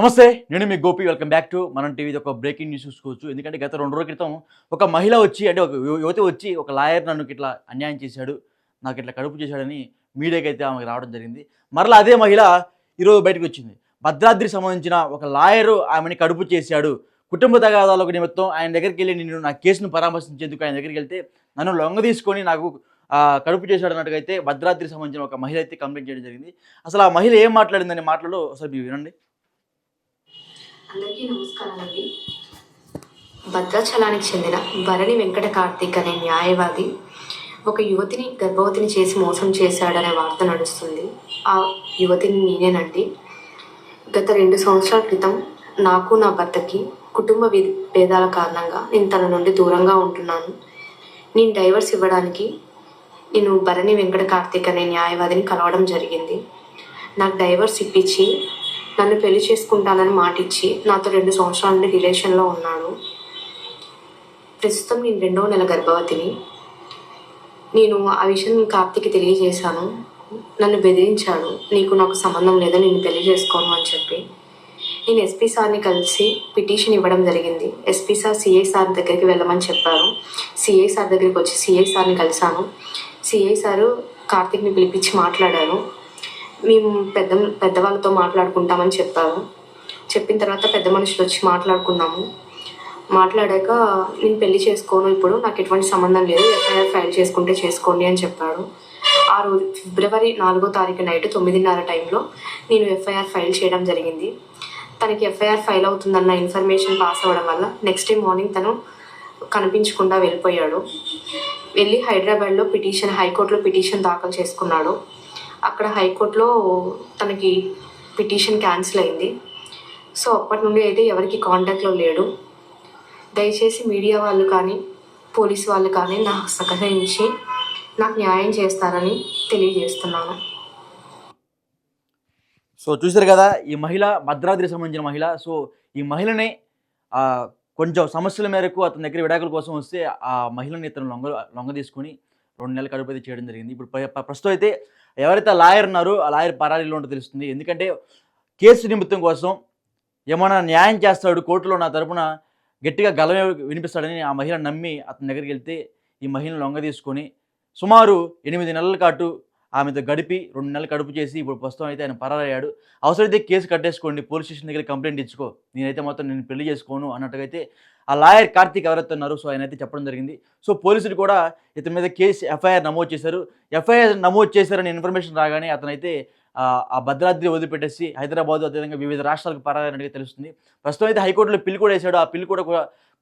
నమస్తే. నేను మీ Gopi. Welcome back to మనం టీవీ. ఒక బ్రేకింగ్ న్యూస్ చూసుకోవచ్చు. ఎందుకంటే గత 2 రోజుల క్రితం ఒక మహిళ వచ్చి అంటే ఒక యువతి వచ్చి ఒక లాయర్ నన్ను ఇట్లా అన్యాయం చేశాడు, నాకు ఇట్లా కడుపు చేశాడని మీడియాకైతే ఆమెకు రావడం జరిగింది. మరలా అదే మహిళ ఈరోజు బయటకొచ్చింది. భద్రాద్రికి సంబంధించిన ఒక లాయరు ఆమెని కడుపు చేశాడు. కుటుంబ తగాదాలకు నిమిత్తం ఆయన దగ్గరికెళ్ళి నేను నా కేసును పరామర్శించేందుకు ఆయన దగ్గరికెళ్తే నన్ను లొంగదీసుకొని నాకు కడుపు చేశాడు అన్నట్టుగా అయితే భద్రాద్రికి సంబంధించిన ఒక మహిళ అయితే కంప్లెయింట్ చేయడం జరిగింది. అసలు ఆ మహిళ ఏం మాట్లాడిందనే మాటలు ఒకసారి మీరు వినండి. అందరికీ నమస్కారాలండి. భద్రాచలానికి చెందిన భరణి వెంకట కార్తీక్ అనే న్యాయవాది ఒక యువతిని గర్భవతిని చేసి మోసం చేశాడనే వార్త నడుస్తుంది. ఆ యువతిని నేనేనండి. గత 2 సంవత్సరాల క్రితం నాకు నా భర్తకి కుటుంబ భేదాల కారణంగా నేను తన నుండి దూరంగా ఉంటున్నాను. నేను డైవర్స్ ఇవ్వడానికి నేను భరణి వెంకట కార్తీక్ అనే న్యాయవాదిని కలవడం జరిగింది. నాకు డైవర్స్ ఇప్పించి నన్ను పెళ్లి చేసుకుంటానని మాటిచ్చి నాతో 2 సంవత్సరాల నుండి రిలేషన్లో ఉన్నాడు. ప్రస్తుతం నేను 2వ నెల గర్భవతిని. నేను ఆ విషయం కార్తీక్కి తెలియజేశాను. నన్ను బెదిరించాడు, నాకు సంబంధం లేదు, నేను పెళ్లి చేసుకోను అని చెప్పి. నేను ఎస్పీ సార్ని కలిసి పిటిషన్ ఇవ్వడం జరిగింది. ఎస్పీ సార్ సిఐ సార్ దగ్గరికి వెళ్ళమని చెప్పారు. సిఐ సార్ దగ్గరికి వచ్చి సిఐ సార్ని కలిశాను. సిఐ సారు కార్తీక్ని పిలిపించి మాట్లాడారు. మేము పెద్దవాళ్ళతో మాట్లాడుకుంటామని చెప్పారు. చెప్పిన తర్వాత పెద్ద మనుషులు వచ్చి మాట్లాడుకున్నాము. మాట్లాడాక నేను పెళ్లి చేసుకోను, ఇప్పుడు నాకు ఎటువంటి సంబంధం లేదు, ఎఫ్ఐఆర్ ఫైల్ చేసుకుంటే చేసుకోండి అని చెప్పాడు. ఆ రోజు ఫిబ్రవరి 4వ తారీఖు నైట్ 9:30 టైంలో నేను ఎఫ్ఐఆర్ ఫైల్ చేయడం జరిగింది. తనకి ఎఫ్ఐఆర్ ఫైల్ అవుతుందన్న ఇన్ఫర్మేషన్ పాస్ అవ్వడం వల్ల నెక్స్ట్ డే మార్నింగ్ తను కనిపించకుండా వెళ్ళిపోయాడు. వెళ్ళి హైదరాబాద్లో హైకోర్టులో పిటిషన్ దాఖలు చేసుకున్నాడు. అక్కడ హైకోర్టులో తనకి పిటిషన్ క్యాన్సిల్ అయింది. సో అప్పటి నుండి అయితే ఎవరికి కాంటాక్ట్లో లేడు. దయచేసి మీడియా వాళ్ళు కానీ పోలీసు వాళ్ళు కానీ నాకు సహకరించి నాకు న్యాయం చేస్తారని తెలియజేస్తున్నాను. సో చూశారు కదా, ఈ మహిళ భద్రాద్రికి సంబంధించిన మహిళ. సో ఈ మహిళని కొంచెం సమస్యల మేరకు అతని దగ్గర విడాకుల కోసం వస్తే ఆ మహిళని ఇతను లొంగ తీసుకొని 2 నెలలు కడుపు అయితే చేయడం జరిగింది. ఇప్పుడు ప్రస్తుతం అయితే ఎవరైతే లాయర్ ఉన్నారో ఆ లాయర్ పరారీలో ఉంటో తెలుస్తుంది. ఎందుకంటే కేసు నిమిత్తం కోసం ఏమైనా న్యాయం చేస్తాడు కోర్టులో నా తరపున గట్టిగా గలమే వినిపిస్తాడని ఆ మహిళ నమ్మి అతని దగ్గరికి వెళ్తే ఈ మహిళను లొంగ తీసుకొని సుమారు 8 నెలల పాటు ఆమెతో గడిపి 2 నెలలు కడుపు చేసి ఇప్పుడు ప్రస్తుతం అయితే ఆయన పరారయ్యాడు. అవసరమైతే కేసు కట్టేసుకోండి, పోలీస్ స్టేషన్ దగ్గర కంప్లైంట్ ఇచ్చుకో, నేనైతే మాత్రం నేను పెళ్లి చేసుకోను అన్నట్టుగా అయితే ఆ లాయర్ కార్తీక్ ఎవరైతే ఉన్నారో సో ఆయన అయితే చెప్పడం జరిగింది. సో పోలీసులు కూడా ఇతని మీద ఎఫ్ఐఆర్ నమోదు చేశారు. ఎఫ్ఐఆర్ నమోదు చేశారని ఇన్ఫర్మేషన్ రాగానే అతనైతే ఆ భద్రాద్రి వదిలిపెట్టేసి హైదరాబాదు అదేవిధంగా వివిధ రాష్ట్రాలకు పరారైనట్టుగా తెలుస్తుంది. ప్రస్తుతం అయితే హైకోర్టులో పిల్లి కూడా వేశాడు. ఆ పిల్లి కూడా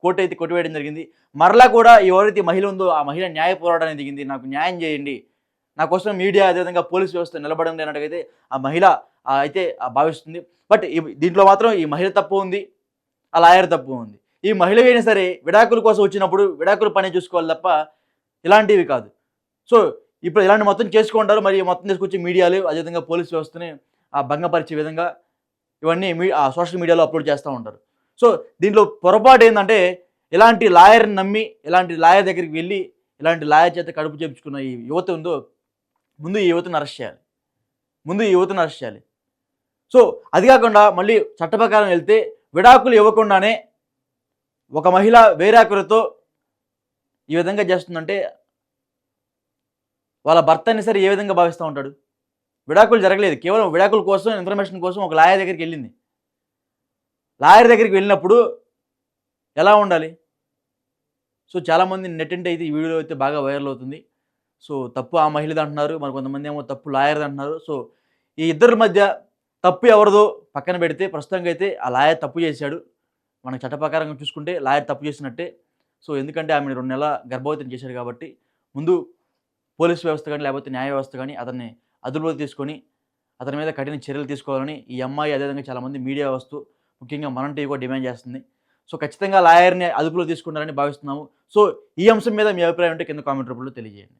కోర్టు అయితే కొట్టివేయడం జరిగింది. మరలా కూడా ఎవరైతే మహిళ ఉందో ఆ మహిళ న్యాయ పోరాటానికి దిగింది. నాకు న్యాయం చేయండి, నా కోసం మీడియా అదేవిధంగా పోలీస్ వ్యవస్థ నిలబడండి అన్నట్టుగైతే ఆ మహిళ అయితే భావిస్తుంది. బట్ దీంట్లో మాత్రం ఈ మహిళ తప్పు ఉంది, ఆ లాయర్ తప్పు ఉంది. ఈ మహిళ అయినా సరే విడాకుల కోసం వచ్చినప్పుడు విడాకుల పని చూసుకోవాలి తప్ప ఇలాంటివి కాదు. సో ఇప్పుడు ఇలాంటి మొత్తం చేసుకుంటారు, మరి మొత్తం తీసుకొచ్చి మీడియాలు అదేవిధంగా పోలీస్ వ్యవస్థని భంగపరిచే విధంగా ఇవన్నీ సోషల్ మీడియాలో అప్లోడ్ చేస్తూ ఉంటారు. సో దీంట్లో పొరపాటు ఏంటంటే ఇలాంటి లాయర్ని నమ్మి ఇలాంటి లాయర్ దగ్గరికి వెళ్ళి ఇలాంటి లాయర్ చేత కడుపు చేపించుకున్న ఈ యువత ఉందో ముందు ఈ యువతను అరెస్ట్ చేయాలి. సో అది కాకుండా మళ్ళీ చట్ట ప్రకారం వెళ్తే విడాకులు ఇవ్వకుండానే ఒక మహిళ వేరే ఒకరితో ఈ విధంగా చేస్తుందంటే వాళ్ళ భర్తని సరే ఏ విధంగా భావిస్తూ ఉంటాడు? విడాకులు జరగలేదు, కేవలం విడాకుల కోసం ఇన్ఫర్మేషన్ కోసం ఒక లాయర్ దగ్గరికి వెళ్ళింది. లాయర్ దగ్గరికి వెళ్ళినప్పుడు ఎలా ఉండాలి? సో చాలామంది నెట్టింటి అయితే ఈ వీడియో అయితే బాగా వైరల్ అవుతుంది. సో తప్పు ఆ మహిళది అంటున్నారు, మరి కొంతమంది ఏమో తప్పు లాయర్ది అంటున్నారు. సో ఈ ఇద్దరి మధ్య తప్పు ఎవరిదో పక్కన పెడితే ప్రస్తుతంగా అయితే ఆ లాయర్ తప్పు చేశాడు. మనకు చట్ట ప్రకారంగా చూసుకుంటే లాయర్ తప్పు చేసినట్టే. సో ఎందుకంటే ఆమె 2 నెలల గర్భవతిని చేశాడు కాబట్టి ముందు పోలీస్ వ్యవస్థ కానీ లేకపోతే న్యాయ వ్యవస్థ కానీ అతన్ని అదుపులోకి తీసుకొని అతని మీద కఠిన చర్యలు తీసుకోవాలని ఈ అమ్మాయి అదేవిధంగా చాలామంది మీడియా వ్యవస్థ ముఖ్యంగా మనం టీవీ కూడా డిమాండ్ చేస్తుంది. సో ఖచ్చితంగా లాయర్ని అదుపులో తీసుకుంటారని భావిస్తున్నాము. సో ఈ అంశం మీద మీ అభిప్రాయం ఉంటే కింద కామెంట్ రూపంలో తెలియజేయండి.